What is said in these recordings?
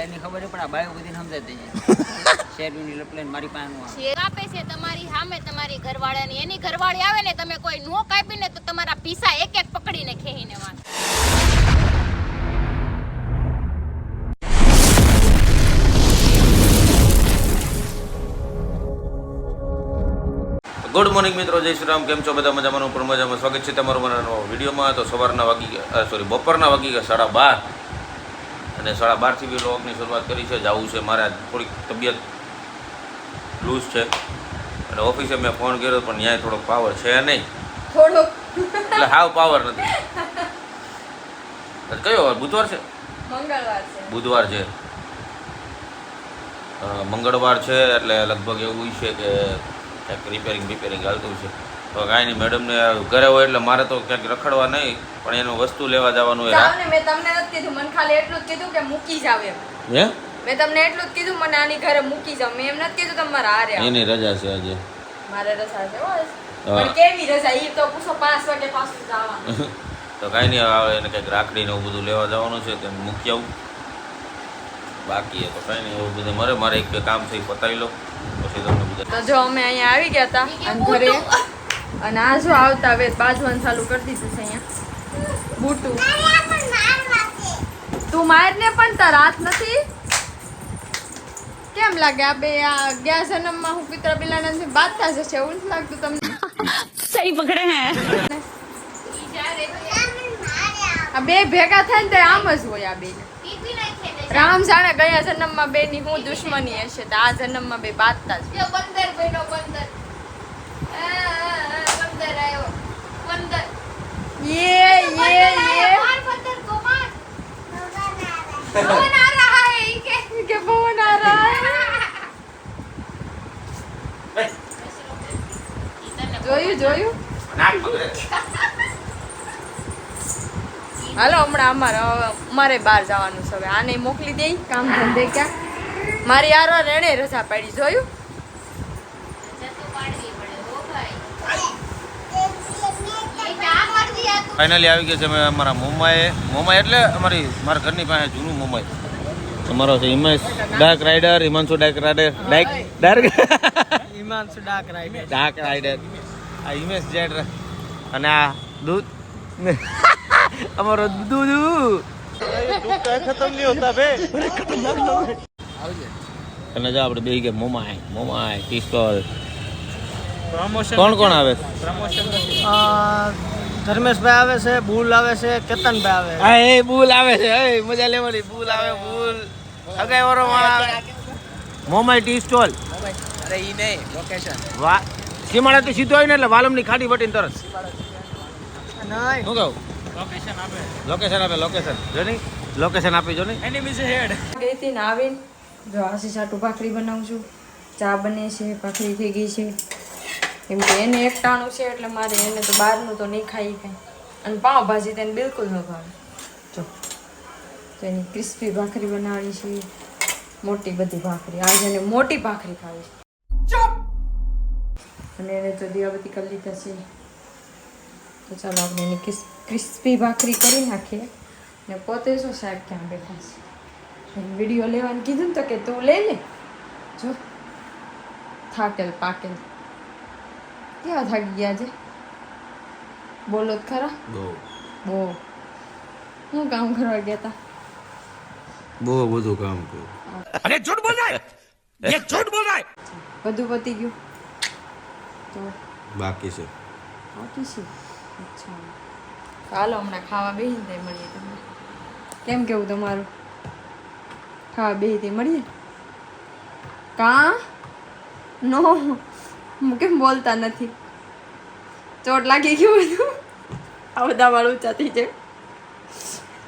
બાયની ખબર પણ આ બાયો બધી સમજાતી શેરવીની લપલેન મારી પાનું શેર આપે છે તમારી સામે તમારી ઘરવાળાની એની ઘરવાળી આવે ને તમે કોઈ નો કાપીને તો તમારા પીસા એક એક પકડીને ખેહીને વાં ગુડ મોર્નિંગ મિત્રો, જય શ્રી રામ. કેમ છો બધા? મજામાં ઉપર મજામાં. સ્વાગત છે તમારું મારા નવા વિડીયોમાં. તો સવારના બપોરના વાગી ગયા 12:30 અને 12:30થી બી વ્લોગની શરૂઆત કરી છે. જવું છે મારે થોડીક તબિયત લૂઝ છે અને ઓફિસે મેં ફોન કર્યો પણ ત્યાં થોડોક પાવર છે નહીં, થોડોક એટલે હાવ પાવર નથી. કયો વાર? બુધવાર છે? મંગળવાર છે. બુધવાર છે, મંગળવાર છે એટલે લગભગ એવું છે કે ક્યાંક રિપેરિંગ હાલતું છે. તો કાંઈ નહીં, મેડમને ઘરે હોય એટલે મારે તો ક્યાંક રખડવા નહીં પણ એનું વસ્તુ લેવા જવાનું હોય. મેં તમને નથી કીધું, મને ખાલી એટલું જ કીધું કે મૂકી જાવ એમ. હે? મેં તમને એટલું જ કીધું મને આની ઘરે મૂકી જાવ. મેં એમ નથી કીધું તમારે હારે આવો. એની રજા છે આજે. મારે રજા છે પણ કેવી રજા? ઈ તો પૂછો 5 વાગે પાછું જવાનું. તો કાંઈ નહીં, આવે એને કંઈક રાખડીને એવું બધું લેવા જવાનું છે તેને મૂકી આવું. બાકી તો કાંઈ નહીં, એવું બધું મારે એક બે કામ છે એ પતાવી લો પછી તમને બીજા. તો જો અમે અહીંયા આવી ગયા હતા અને ઘરે, અને આ જો આવતા વેત બાજવાનું ચાલુ કરી દીધું છે અહીંયા બુટુ. તું માર ને પણ તાર હાથ નથી. કેમ લાગે આ બે ગયા જન્મમાં હું પિતરા બિલાના બાદતા જશે એવું નથી લાગતું તમને? સહી પકડે હે. આ બે ભેગા થાય ને તો આમ જ હોય. આ બે રામ જાણે ગયા જન્મમાં બે ની હું દુશ્મની હશે તો આ જન્મમાં બે બાદતા જ. બંદર બન્યો, બંદર બંદર આવ્યો, બંદર. ये मार બંદર को मार. पवन आ रहा है के पवन आ रहा है. જોયું હાલો હમણાં અમારે બહાર જવાનું છે. હવે આને મોકલી દઈ કામ ધંધે. ક્યાં મારી યાર રેણે રજા પાડી. જોયું? ફાઇનલી આવી ગયા છે અમે અમારા મોમાએ એટલે મારા ઘરની પાસે જૂનું મોમાઈ અમારો છે. Himesh dark rider, Himanshu dark rider, Himanshu dark rider, આ હિમેશ જેડ અને આ દૂધ અમારો દૂધ ખતમ નહીં હોતા બે. અને જો આપણે બે ગયા મોમાય ટી સ્ટોલ. કોણ આવે? ધર્મેશભાઈ આવે છે, બુલ આવે છે, કેતનભાઈ આવે. હા એ બુલ આવે છે, મજા લેવાની. બુલ આવે, બુલ અગાઈ વાળો માણા. Momai tea stall. અરે ઈ નહીં, લોકેશન. વાહ, સીમાડા થી સીધો આવીને એટલે વાલમની ખાડી વટીને તરત. નહીં શું કહું? લોકેશન આપે લોકેશન આપી જો ને. ગઈ હતી ને આવીને જો આશી સાટું ભાખરી બનાવું છું. ચા બને છે, ભાખરી થઈ ગઈ છે. કેમ કે એને એકટાણું છે એટલે મારે એને તો બહારનું તો નહીં ખાઈ કાંઈ. અને પાવભાજી તેને બિલકુલ ન ભાવે. જો તો એની ક્રિસ્પી ભાખરી બનાવવાની છે, મોટી બધી ભાખરી. આજે એને મોટી ભાખરી ખાવી છે અને એને તો દિવાબત્તી કરી લીધા છે. તો ચાલો આપણે એની ક્રિસ્પી ભાખરી કરી નાખીએ. ને પોતે શું સાહેબ ક્યાં બેઠા છે, વિડીયો લેવાનું કીધું ને તો કે તું લઈ લે. જો થાકેલ પાકેલ કેવા થાકી ગયા છે. બોલો જ ખરા. બહુ હું કામ કરવા ગયા હતા. બહુ બધું કામ કર્યું. અરે ઝૂઠ બોલ રહા હે, ઝૂઠ બોલ રહા હે. બધું પતી ગયું તો બાકી છે. અચ્છા હાલો હમણાં ખાવા બેસી તે મળીએ તમને. કેમ કેવું તમારું? ખાવા બેસી તે મળીએ. કા નો કેમ બોલતા નથી? ચોટ લાગી ગયું બધું. આ બધા વાળ ઊંચા થઈ જાય.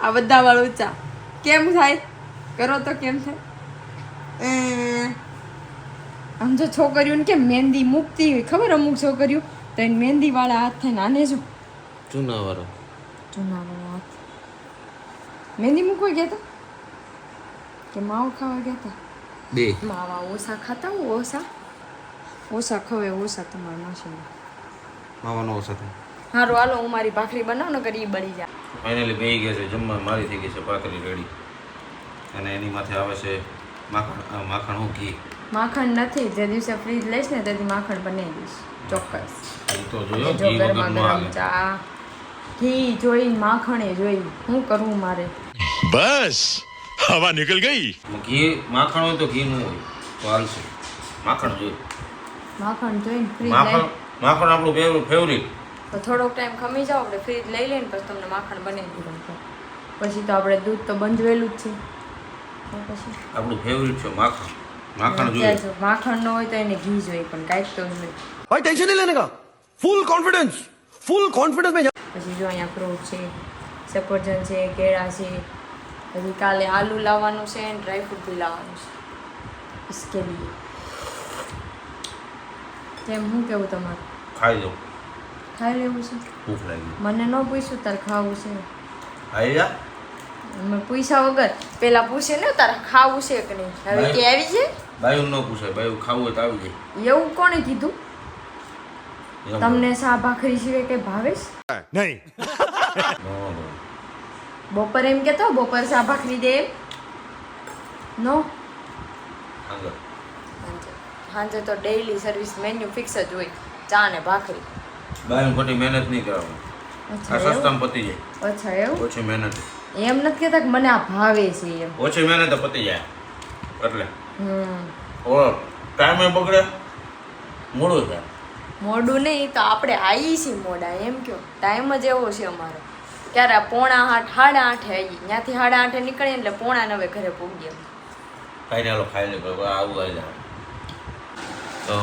આ બધા વાળ ઊંચા કેમ થાય? કરો તો કેમ થાય? આમ જો છોકરીઓને કેમ મહેંદી મૂકતી હોય ખબર? અમુક છોકરીઓ તો એને મહેંદી વાળા હાથ થાય. આને જો ચૂના વાળો હાથ. મહેંદી મૂકવા ગયા હતા કે માવો ખાવા ગયા હતા? બે માવા ઓછા ખાતા હોય. ઓછા ખવાય. ઓછા તમારા માસી માવાનો સાથે. હારું હાલો હું મારી ભાખરી બનાવું ને કરી બળી જાય. ફાઇનલી બેહી ગયા છે જમવા. મારી થઈ ગઈ છે ભાખરી રેડી. અને એની માથે આવે છે માખણ હું ઘી. માખણ નથી, જે દિવસે ફ્રીજ લઈશ ને તેથી માખણ બનાવી દઈશ ચોક્કસ. એ તો જોયો જો ઘી ગરમા વગર નો ગરમ હાલે. ચા, ઘી જોઈ માખણે જોઈ શું કરવું મારે. बस हवा निकल गई. ઘી માખણ હોય તો ઘી નું હોય તો હાલશે. માખણ જોઈએ. માખણ જોઈને ફ્રીજ માખણ લઈ માખણ આપણું ફેવરિટ. તો થોડોક ટાઈમ ખમી જાઓ, આપણે ફ્રીજ લઈ લઈને પછી તમને માખણ બનાવી દઉં. પછી તો આપણે દૂધ તો બંધવેલું જ છે. તો પછી આપણું ફેવરિટ છે માખણ. માખણ જોઈએ. અત્યારે જો માખણ ન હોય તો એને ઘી જોઈએ, પણ કાંઈક તો જોઈએ. भाई टेंशन नहीं लेने का, फुल कॉन्फिडेंस में પછી જો અહીંયા ફ્રૂટ છે, સફરજન છે, કેળા છે, પછી કાલે આલુ લાવવાનું છે અને ડ્રાયફ્રૂટ બી લાવવાનું છે. इसके लिए તેમ હું કેવું તમારું? ખાઈ જાઉં. ખાઈ લેવું છે? ભૂખ લાગી. મને ન પૂછ્યું તારે ખાવું છે? ખાઈ જા. મેં પૂછ્યા વગર પેલા પૂછે ને તારે ખાવું છે કે નહીં. હવે કે આવી છે બાયું ન પૂછાય, બાયું ખાવું હોય તો આવી જાય. એવું કોણે કીધું? એમ તમને શા ભાખરી સિવાય કઈ ભાવેશ? नहीं. નો. બપોર એમ કેતો બપોર શા ભાખરી દે એમ? નો. આગળ. સાંજે તો ડેઈલી સર્વિસ મેન્યુ ફિક્સ જ હોય, ચા ને ભાખરી. બાયું ખોટી મહેનત નહીં કરવાની. અચ્છા આ એવું? સસ્તામાં પતી જાય. અચ્છા એવું? ઓછી મહેનત. એમ નથી કહેતા કે મને આ ભાવે છે એમ. ઓછી મહેનત પતી જાય એટલે હમ ઓ ટાઈમે બગડે, મોડું થાય. મોડું નહીં તો આપણે આવી છીએ મોડા, એમ કયો. ટાઈમ જ એવો છે અમારો. ક્યારે 7:30 8:30 આવી, ત્યાંથી 8:30 નીકળીએ એટલે 8:45 ઘરે પહોંચીએ. ખાઈને હાલો ખાઈ લે બાબા, આવું આવી જાય. તો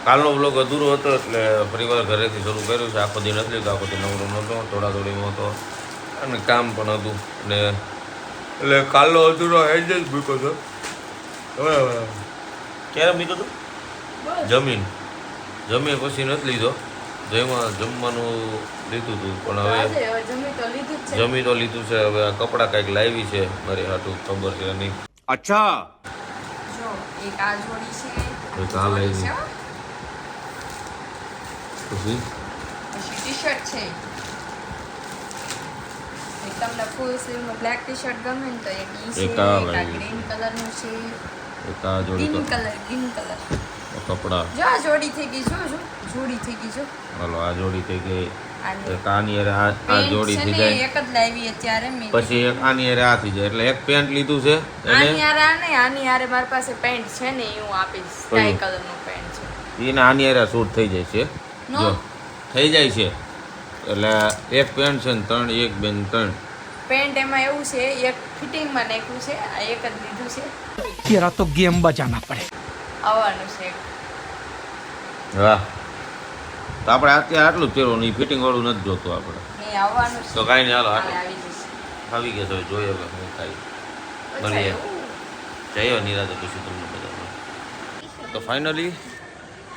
કાલનો વ્લોગ અધૂરો હતો એટલે ફરીવાર ઘરેથી શરૂ કર્યું છે. આખો દી નથી લીધો, આખો દી નવરો નહોતો, દોડાદોડીમાં હતો અને કામ પણ હતું અને એટલે કાલનો અધૂરો હેજ જ મૂક્યો હતો. હવે ક્યારે મૂક્યો હતો? જમીન પછી નથી લીધો. જમવાનું લીધું હતું પણ હવે આજે જમી તો લીધું જ છે. જમી તો લીધું છે. હવે આ કપડાં કાંઈક લાવી છે મારી હાટું, ખબર છે નહીં. अच्छा. જો એક આ જોડી છે, એક આ લઈ છે, પછી પછી ટી-શર્ટ છે. એક તમને ફૂલ સ્લીવનું બ્લેક ટી-શર્ટ ગમે ને તો એક ઈ છે, એક આ એક આ લઈ. ગ્રીન કલરનું છે, એક આ જોડી ગ્રીન કલર. કપડાં. જો આ જોડી થઈ ગઈ, જો જોડી થઈ ગઈ. જો હાલો આ જોડી થઈ ગઈ. આની એક આની હારે આ પેન્ટ જોડી છે થઈ ને, જાય. એક જ લાવી અત્યારે મેં. પછી એક આની હારે આ થઈ જાય એટલે એક પેન્ટ લીધું છે આની એને હારે આ નહીં, આની હારે મારી પાસે પેન્ટ છે ને એ હું આપીશ. સ્કાય કલરનું પેન્ટ છે. એને આની હારે સૂટ થઈ જાય છે. નો? જો થઈ જાય છે એટલે એક પેન્ટ છે ને ત્રણ, એક બેન ત્રણ. પેન્ટ એમાં એવું છે, એક ફિટિંગમાં નાખ્યું છે, આ એક જ લીધું છે. तेरा तो गेम बजाना पड़े. આવવાનું છે. હા તો આપણે અત્યારે આટલું જ પહેરવાનું, એ ફિટિંગ વાળું નથી જોતું આપણે. એ આવવાનું છે. તો કાંઈ નહીં, હાલો કાલે આટલું આવી જશે. આવી ગયા તો જોઈએ હવે હું કાંઈ અચ્છા, મળીએ. એવું? જઈએ નિરાતે પછી તમને બધા. તો ફાઇનલી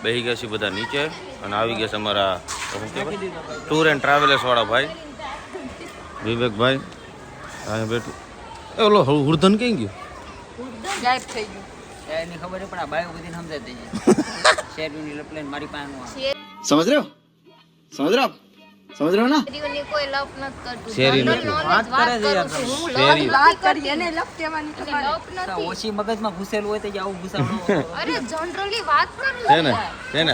બેસી ગયા છીએ બધા નીચે અને આવી ગયા છે અમારા શું કહેવાય ટૂર એન્ડ ટ્રાવેલર્સ વાળા ભાઈ વિવેકભાઈ. અહીંયા બેઠું એ ઓલો હુરધન ક્યાં ગયો? ગાયબ થઈ ગયું. શહેરની ખબર છે પણ આ બાયો બધી સમજાય દે છે. શેરડીની લપલેન મારી પાસે समझ रहे हो, समझ रहे हो आप, समझ रहे हो ना. કોઈ લપ નથી કરતું. શેરી General નથી. knowledge વાત કરે છે યાર કરું છું. હું શેરી. લપ વાત નથી કરી એને લપ કહેવાની કરતી. તમારે. લપ નથી. ઓછી મગજમાં ઘૂસેલું હોય તો જ આવું ઘૂસાવડો. અરે જનરલી વાત કરું છે છું ને યાર. છે ને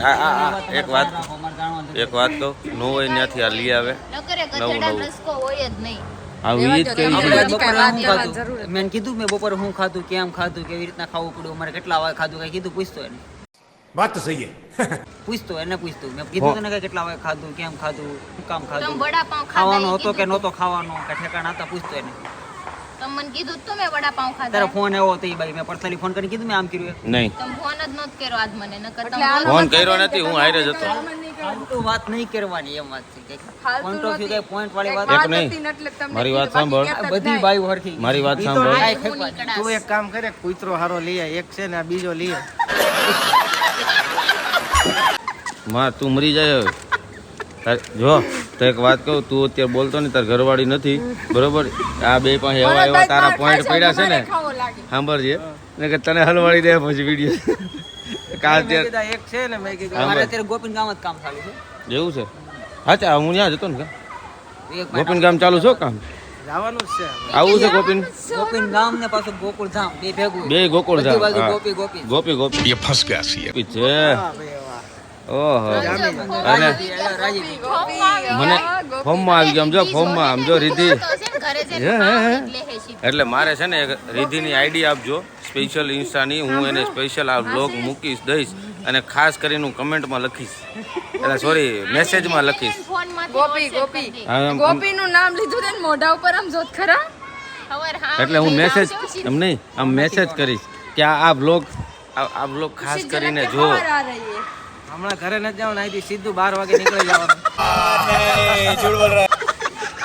એક વાત અમારે જાણવાનું છે. એક વાત કહું, નો હોય ત્યાંથી આ લઈ આવે. નકરે નવું ગધેડા નવું. રસકો હોય જ નહીં. આવી જ કેવી આપણે છે. બધી બપોરે કાંઈ વાત હું કરવાની જરૂર ખાધું મેં કીધું, મેં બપોરે હું ખાધું, કેમ ખાધું, કેવી રીતના ખાવું પડ્યું, અમારે કેટલા વાગે ખાધું, કઈ કીધું પૂછતો એને. बात तो सही है. પૂછતો એને પૂછતું મેં કીધું તને કે કેટલા વાગે ખાધું, કેમ ખાધું, શું કામ તમે ખાધું, વડાપાઉં ખાધા ખાવાનો ઈ હતો કે કીધું. નહોતો ખાવાનો, કે ઠેકાણા હતા, પૂછતો એને. તમે મને કીધું તો મેં વડાપાઉં તારો ખાધા. ફોન આવ્યો હતો એ ભાઈ, મેં પર્સનલી ફોન કરીને કીધું મેં આમ કર્યું એમ. નહીં તમે ફોન જ નહોતો કર્યો આજ મને. નકર એટલે તમે આનો ફોન મતલબ કર્યો એમ નથી, કે હું તમે હારે જ કોઈ હતો. કામ જ નહીં કરવાનું. ફાલતુ વાત નહીં કરવાની એમ વાત છે. ફાલતુ પોઈન્ટ ઓફ વ્યૂ નથી. કઈ પોઈન્ટ વાળી વાત વાત એક નહીં. હતી ને એટલે તમને મારી વાત કીધું, બાકી સાંભળ. કહેતા જ બધી નહીં. બાયું હરખી. મારી વાત ઈ તો સાંભળ. હાય હું ફેંકવાની. નીકળાશ. તું એક કામ કરે, કૂતરો હારો લઈ આય. એક છે ને આ બીજો લઈ આય. માં તું મરી જાય હવે. જો તો એક વાત કહું, તું અત્યારે બોલતો ને તાર ઘરવાળી નથી બરોબર. આ બે પાસે એવા મને એવા તો તારા માર પોઈન્ટ ખાય પડ્યા છે ને, મને ખાવો લાગે. સાંભળજે ને કે તને હલવાડી દે પછી વિડીયો કાલ મેં ત્યારે કીધા એક છે ને, મેં કીધું હા. મારે અત્યારે ગોપીન ગામ જ કામ ચાલુ છે. જેવું છે. હા ચા હું ત્યાં જતો ને કા એક ગોપીન ગામ ચાલુ છો કામ. જવાનું જ છે આવું છે ગોપીન ગોપીન ગામ ને પાછું ગોકુળ ધામ બે ભેગું બે ગોકુળ બધી બાજુ ધામ ગોપી ગોપી ગોપી ગોપી ये फंस गया सी ગોપી છે વાહ ભાઈ વાહ ઓહો અને રાજી મને ફોર્મમાં આવી ગયો સમજો ફોર્મમાં સમજો રીધિ ઘરે જઈને હે, હે, હે. ખાવાનું જ લે છે સીધું. એટલે મારે છે ને એક રીધિની આઈડી આપજો સ્પેશિયલ ઇન્સ્ટાની હું એને સ્પેશિયલ આ બ્લોગ મૂકીશ દઈશ અને ખાસ કરીને હું કમેન્ટમાં લખીશ એટલે સોરી મેસેજમાં લખીશ ફોનમાંથી ગોપી WhatsApp ગોપી કરી દે. આમ- ગોપીનું નામ લીધું ને મોઢા ઉપર આમ જોત ખરા ખબર હા એટલે હું લઈને મેસેજ આવજો સીધું. એમ નહીં આમ મેસેજ કરીશ કે આ બ્લોગ આ બ્લોગ ખાસ કરીને જો આ રહી હે. હમણાં ઘરે નથી જવાનું અહીંથી સીધું 12 વાગે નીકળી જવાનું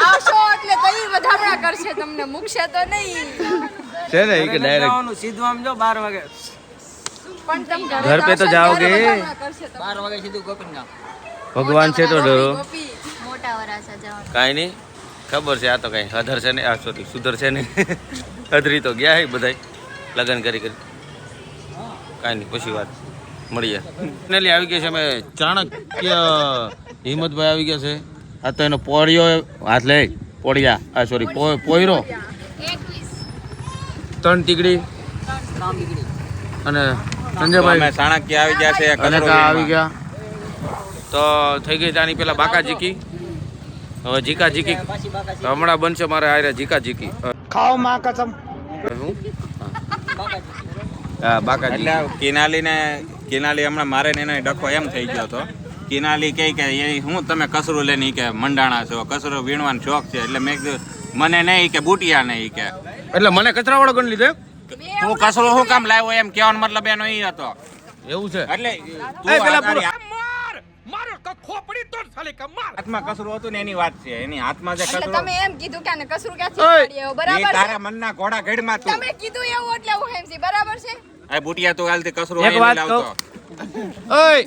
આવશો એટલે કઈ વધામણા કરશે તમને મૂકશે તો નહીં છે ને એ કે ઘરે નથી ડાયરેક્ટ જવાનું, સીધું આમ જો 12 વાગે પણ તમે ઘર પે તો જાઓગે. કરશે તો 12 વાગે સીધું ગોપીન ગામ ભગવાન છે તો ડરો ગોપી મોટા વરાછા જવાનું. કાંઈ નહીં ખબર છે આ તો કાંઈ અધર છે ને આ સોરી સુધર છે ને અધરી તો ગયા હે બધાય લગ્ન કરી કાંઈ નહીં પછી વાત મળીએ ફાઇનલી આવી ગયા છે અમે ચાણક્ય હિંમતભાઈ આવી ગયા છે આ તો એનો પોળિયો હાથ લે પોળિયા આ સોરી પોયરો 21 ત્રણ તીકડી કામ નીકળી અને સંજયભાઈ ચાણક્ય આવી ગયા છે અને કા આવી ગયા તો થઈ ગઈ તાની પેલા બાકા જીકી હવે જીકા જીકી પાછી બાકા છે હમણાં બનશે મારે આરે જીકા જીકી ખાઓ માં કસમ હું બાકા છે હા બાકાજી એટલે કિનાલી હમણાં મારે ને એનો ડખો એમ થઈ ગયો હતો કિનાલી કહે કે એ હું તમે કસરું લઈને ઈ કે મંડાણા છો કસરું વીણવાનો શોખ છે એટલે મેં કીધું મને નહીં કે બુટિયા નહીં કે એટલે મને કચરાવાળો ગણ લીધો એમ? તું કસરું શું કામ લાવ્યો એમ કહેવાનો મતલબ એનો ઈ હતો એવું છે એટલે એ પેલા પૂરો. હાથમાં કસરું હતું ને એની વાત છે એની હાથમાં જે એટલે કસરું તમે એમ કીધું કે આને કસરું ક્યાંથી ઓય! પાડી આવ્યો, એ બરાબર છે તારા મનના ઘોડા ઘડમાં તું તમે કીધું એવું એટલે હું એમ છી, બરાબર છે આ બુટિયા તું હાલથી કસરું એક અહીં વાત લાવતો કહું. ઓય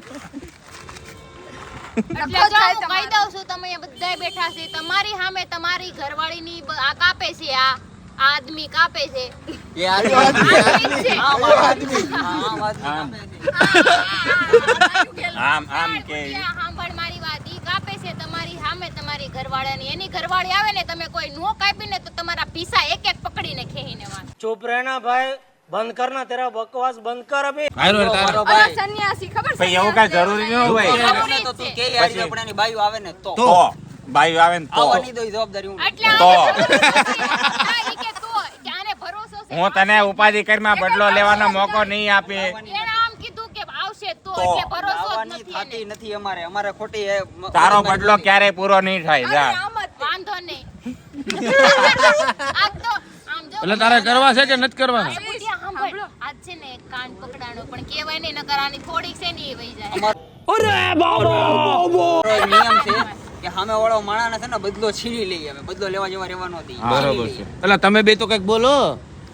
એટલે જો હું કહી દઉં છું તમે અહીંયા બધાય બેઠા છે તમારી સામે તમારી ઘરવાળીની આ કાપે છે આ આદમી કાપે છે એ આદમી આદમી છે. આમ આદમી આમ આદમી આમ આમ કે ત્યાં સાંભળ મારી વાત ઈ કાપે છે તમારી સામે તમારી ઘરવાળાની એની ઘરવાળી આવે ને તમે કોઈ નો કાપીને તો તમારા પીસા એક એક પકડીને ખેહીને વાત चुप रहना भाई बंद करना तेरा बकवास बंद कर अभी હારો રે તારો. મારો અરે ભાઈ સન્યાસી ખબર ભાઈ એવું કઈ જરૂરી ન હોય આવે ને તો તું કે યાર આપણે એની બાયુ આવે ને તો તો બાઈ આવે ને તો આવવાની દો જવાબદારી હું એટલે તો. ઈ કે તો કે આને ભરોસો છે હું તને ઉપાધિ કરીમાં બદલો લેવાનો મોકો નહીં આપે એણે આમ કીધું કે આવશે તો એટલે ભરોસો જ આવવાની નથી થાતી એને. નથી અમારે ખોટી એ તારો બદલો ક્યારેય પૂરો નહીં થાય જા આમ જ વાંધો નહીં આજ તો આમ જો એટલે તારે કરવા છે કે નથી કરવાના એ બુઢિયા સાંભળ આજ છે ને એક કાન પકડાણો પણ કહેવાય ને નકર આની થોડીક છે ને એ વહી જાય નિયમ છે કે સામે વાળો માણસ છે ને બદલો છીની લઈએ અમે બદલો લેવા જેવા રહેવાનો નથી બરોબર છે એટલે તમે બે તો કઈક બોલો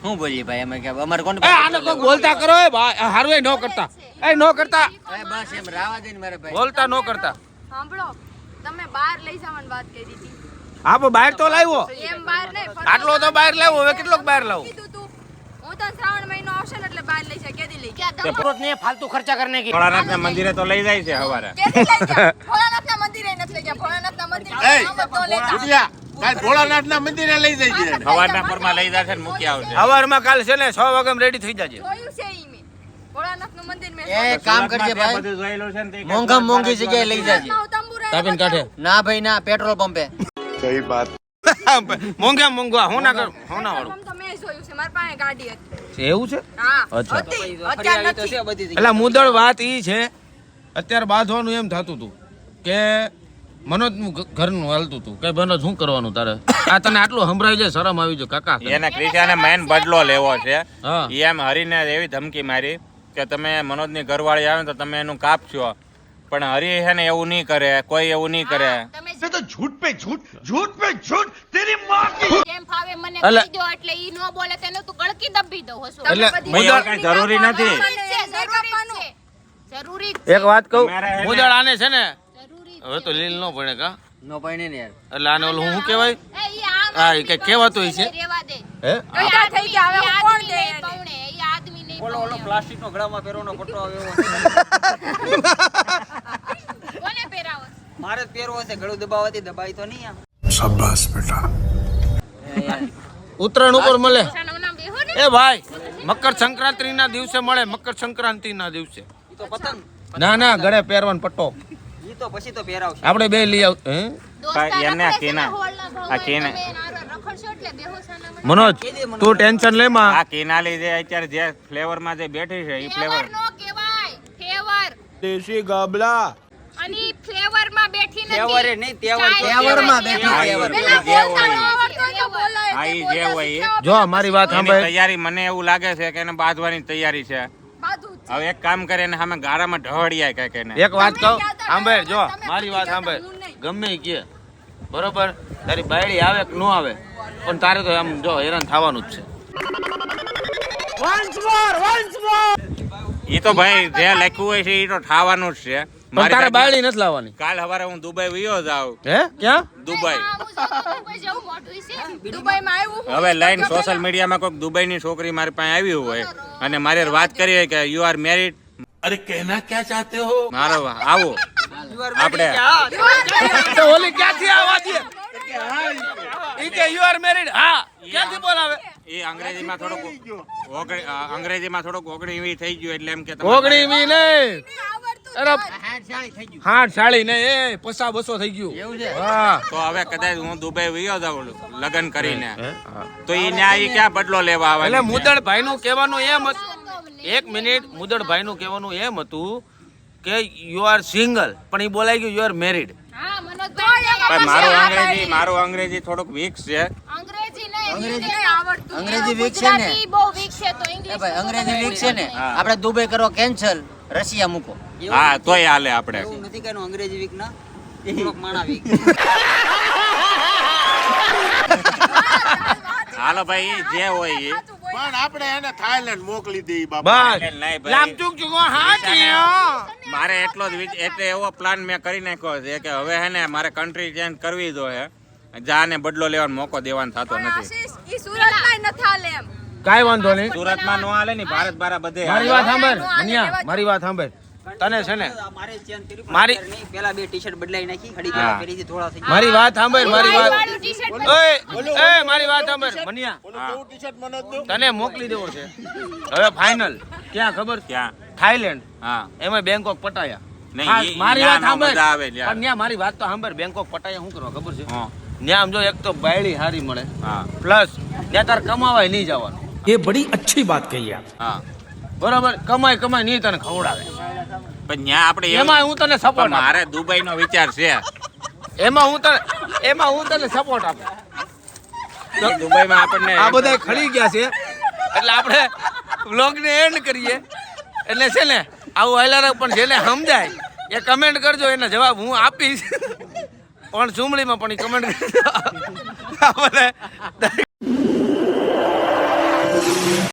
હું બોલી ભાઈ અમે કે અમારે કોણ એ આને કોઈક બોલતા કરો એ ભાઈ હારું એ નો કરતા એ નો કરતા બસ એમ રાવા દે ને મારે ભાઈ બોલતા નો કરતા સાંભળો તમે બહાર લઈ જવાની વાત કરી હતી હા પણ બહાર તો લાવ્યો એમ બહાર નહીં ફરવા આટલો તો બહાર લાવ્યો હવે કેટલોક બહાર લાવું કીધું તું હું તો શ્રાવણ મહિનો આવશે ને એટલે બહાર લઈ જાય કેદી લઈ ક્યાં તમે फालतू खर्चा करने की ભોળાનાથના મંદિરે તો લઈ જાય છે હવારે કેદી લઈ જાય ભોળાનાથના મંદિરે નથી લઈ ગયા ભોળાનાથના મંદિરે તો લેતા ભોળાનાથના મંદિરે લઈ જઈ હવારના પરમાં લઈ જશે ને મૂકી આવશે સવારમાં કાલ છે ને 6 વાગે રેડી થઈ જાજે જોયું છે ઈ મેં ભોળાનાથનું મંદિર મેં એ કામ કરજે ભાઈ બધું જોયેલું છે ને તે મોંઘા મોંઘી જગ્યાએ લઈ જાજે તંબુ રહે તાપીને કાઢે ના ભાઈ ના પેટ્રોલ પંપે મોંઘા મોંઘા હોના કર હોના વાળું તો મેં જોયું છે મારી પાસે ગાડી હતી એવું છે હા અચ્છા. હતી અત્યારે ફરિયાદી તો નથી છે બધી એટલે મુદળ વાત ઈ છે અત્યારે બાંધવાનું એમ થતું હતું કે મનોજનું ઘરનું હાલતું હતું કે મનોજ શું કરવાનું તારે આ તને આટલું સંભળાઈ જાય શરમ આવી જાય કાકા એને ક્રિશિયાને મેન બદલો લેવો છે હા. ઈ એમ હરીને એવી ધમકી મારી કે તમે મનોજની ઘરવાળી આવે ને તો તમે એનું કાપશો પણ હરી છે ને એવું નહીં કરે કોઈ એવું નહીં કરે તમે तो झूठ पे झूठ तेरी माँ की જેમ ફાવે મને એટલે- કહી દો એટલે ઈ નો બોલે તેને તું ગળકી દબી દો હસો એટલે ભાઈ એવું કઈ જરૂરી નથી જરૂરી એક વાત કહું તમારે હે ને- મુદળ આને છે ને જરૂરી હવે તો લીલ નો પડે કા નો પાણી ને યાર એટલે આને ઓલું શું કહેવાય એ ઈ આમ હા, ઈ આદમી કંઈક કહેવાતું બનશે, હશે. રહેવા દે હે ગઈઢા થઈ ગયા હવે હું કોણ દે નહીં એને? પૌણે, ઈ આદમી નહીં ઓલો પૌણે. પ્લાસ્ટિક નો ગળામાં પહેરવાનો પટ્ટો આવે એવો કોને પહેરાવો? મારે જ પહેરવો છે ગળું દબાવવાથી દબાઈ તો નહીં આમ ઉત્તરાયણ ઉપર મળે. સાનું નામ બેહો ને. એ ભાઈ મકર સંક્રાંતિ ના દિવસે મળે, મકર સંક્રાંતિ ના દિવસે. ઈ તો પતંગ ના ના ગળે પહેરવાનો પટ્ટો ઈ તો પછી તો પહેરાવશે. આપણે બે લઈ આવ. હે દોસ્તાર એને રખડે છે કેના? ને હોળના ભાવ આ હોય, કેને? તમે એના હારે રખડશો એટલે બેહો સાના મને. મનોજ તું ટેન્શન લે માં. આ કેનાલી જે અત્યારે જે ફ્લેવરમાં જે બેઠી છે એ ફ્લેવર ફ્લેવર નો કહેવાય, ફ્લેવર. देसी गाबला અને ઈ ફ્લેવરમાં બેઠી નથી. તહેવારે નહીં, તહેવાર ચાય તહેવારમાં કહેવાય. બેઠી, તહેવાર. પેલા જે બોલતા હોય. ન આવડતું હોય તો બોલાય, હા, તે ઈ જે બોલાય હોય ઈ. શીખવા જો મારી વાત એની સાંભળ. તૈયારી મને એવું લાગે છે કે એને બાંધવાની તૈયારી છે. બાધું જ. હવે એક કામ કરે ને સામે ગાળામાં ઢળિયાય કઈક એને. એક વાત કહું તમે ક્યાં સાંભળ, જો તમે મારી વાત ક્યાં સાંભળ. હું નહીં. ગમે ઈ કે બરોબર, તારી બાયડી આવે કે ન આવે, પણ તારે તો આમ જો હેરાન થવાનું જ છે. ઈ તો ભાઈ જે લખ્યું હોય છે ઈ તો ઠાવાનું જ છે. પણ તારે સાથે બાયડી નથી લાવવાની. કાલ સવારે હું દુબઈ વયો જાઉં. હે ક્યાં? દુબઈ હા, હું જાઉં દુબઈ જેવું મોટું છે. દુબઈમાં આવ્યું હું. હવે લાઈન સોશિયલ મીડિયામાં કોઈક દુબઈની છોકરી મારી પાસે આવી હોય અને મારી હારે વાત કરી હોય કે યુ આર મેરિડ. अरे कहना क्या चाहते हो મારો આવો આપણે તો ઓલી ક્યાંથી આવવા દે? ઈ કે યુ આર મેરીડ. હા ક્યાંથી બોલાવે? એ અંગ્રેજીમાં થોડુંક ઓગણી થઈ ગયું એટલે એમ કે ઓગણી મી નહીં. અરે હાથ સાળી ને એ 50-200 થઈ ગયું. એવું છે? હા. તો હવે કદાચ હું દુબઈ વયો જાઉં લગ્ન કરીને તો ઈ ન્યાય ક્યાં બદલો લેવા આવે એટલે મુદળભાઈ નું કહેવાનું એમ હતું, એક મિનિટ, મુદળભાઈ નું કહેવાનું એમ હતું કે યુ આર સિંગલ, પણ એ બોલાઈ ગયું યુ આર મેરીડ. હા, મનોજભાઈ મારું અંગ્રેજી થોડુંક વીક છે. અંગ્રેજી નહીં, અંગ્રેજી- નહીં આવડતું. અંગ્રેજી weak છે ને? ગુજરાતી બહુ weak છે તો એ ઇંગ્લિશ ભાઈ અંગ્રેજી વીક છે ને, હા. આપણે દુબઈ કરો કેન્સલ, રશિયા મૂકો. હા તોય હાલે આપણે. એવું નથી કે એનું અંગ્રેજી વીક ના, થોડોક માણા વીક. હાલો ભાઈ ઈ જે હોય ઈ. પણ આપણે એને થાઈલેન્ડ મોકલી દઈએ બસ નહીં ભાઈ. લામચુક ચુકો હાથી. મારે એટલો જ એટલે એવો પ્લાન મેં કરી નાખ્યો છે કે હવે હે ને મારે કન્ટ્રી ચેન્જ કરવી જોઈએ. જાને બદલો લેવાનો મોકો દેવાનો થતો નથી. ઈ સુરતમાં નથી હાલે એમ. કાઈ વાંધો નહીં. સુરતમાં નો હાલે ને ભારત બારા બધે મારી હાલે. વાત સાંભળ મનિયા, મારી વાત સાંભળ. તને છે ને મારે ચેન્જ કર્યું, મારી- પણ નહીં, પેલા બે ટી-શર્ટ બદલાઈ નાખી, ઘડી હા. પેલા પહેરીથી થોડા થઈ ગયા. મારી વાત સાંભળ, મારી વાત. વાળું ટી-શર્ટ ઓય મારી વાત સાંભળ મનિયા, ટી શર્ટ મને દો તને મોકલી દેવો છે હવે ફાઇનલ. ક્યાં ખબર? ક્યાં? થાઈલેન્ડ. હા એમાં બેંકોક પટાયા. નહીં, હા, ઈ- મારી ન્યા વાત નો સાંભળ. મજા આવે લ્યા. પણ ન્યા મારી વાત તો સાંભળ. બેંકોક પટાયા શું કરવા ખબર છે? હા ન્યા આમ જો એક તો બાયડી હારી મળે, હા પ્લસ ત્યાં તાર કમાવાય નહીં જવાનું. ये बड़ी अच्छी बात कही आप હા બરોબર, કમાય નહીં તને ખવડાવે. પણ ન્યા આપણે એમાં હું તને સપોર્ટ આપું. મારે દુબઈ નો વિચાર છે. એમાં હું તને સપોર્ટ આપું. દુબઈમાં આપણને આ બધા ખડી ગયા છે એટલે આપણે વ્લોગ ને એન્ડ કરીએ. એટલે છે ને આવું હાઈલાર પણ જેને સમજાય એ કમેન્ટ કરજો, એના જવાબ હું આપીશ. પણ સુમળીમાં પણ એ કમેન્ટ કરજો. આપણે